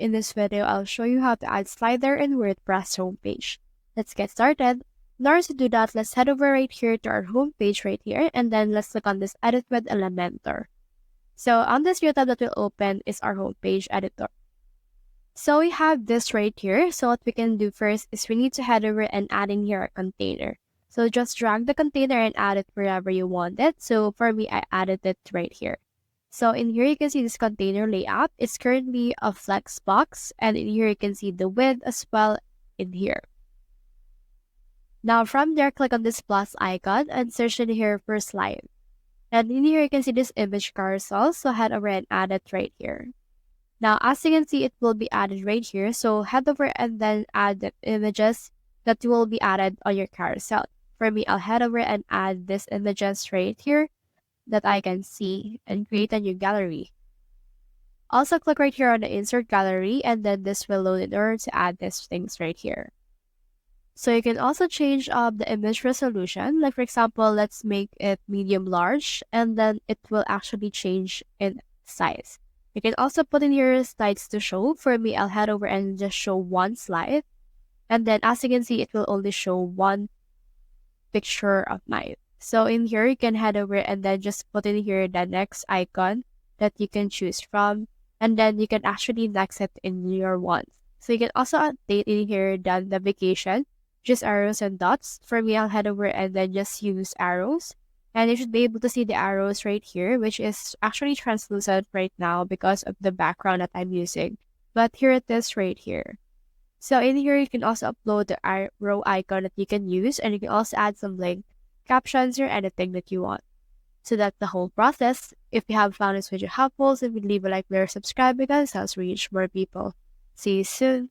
in this video, I'll show you how to add slider in WordPress homepage. Let's get started. In order to do that, let's head over right here to our homepage right here, and then let's click on this Edit with Elementor. So on this view tab that will open is our homepage editor. So we have this right here. So what we can do first is we need to head over and add in here a container. So just drag the container and add it wherever you want it. So for me, I added it right here. So in here, you can see this container layout. It's currently a flex box, and in here, you can see the width as well in here. Now from there, click on this plus icon and search in here for slide. And in here, you can see this image carousel. So head over and add it right here. Now, as you can see, it will be added right here. So head over and then add the images that will be added on your carousel. For me, I'll head over and add these images right here that I can see and create a new gallery. Also click right here on the insert gallery, and then this will load in order to add these things right here. So you can also change the image resolution. Like for example, let's make it medium large, and then it will actually change in size. You can also put in your slides to show. For me, I'll head over and just show one slide. And then as you can see, it will only show one picture of mine. So in here, you can head over and then just put in here the next icon that you can choose from. And then you can actually next it in your ones. So you can also update in here the navigation, just arrows and dots. For me, I'll head over and then just use arrows. And you should be able to see the arrows right here, which is actually translucent right now because of the background that I'm using. But here it is right here. So in here, you can also upload the arrow icon that you can use, and you can also add some link, captions, or anything that you want. So that's the whole process. If you have found this video helpful, then leave a like or subscribe because it helps reach more people. See you soon.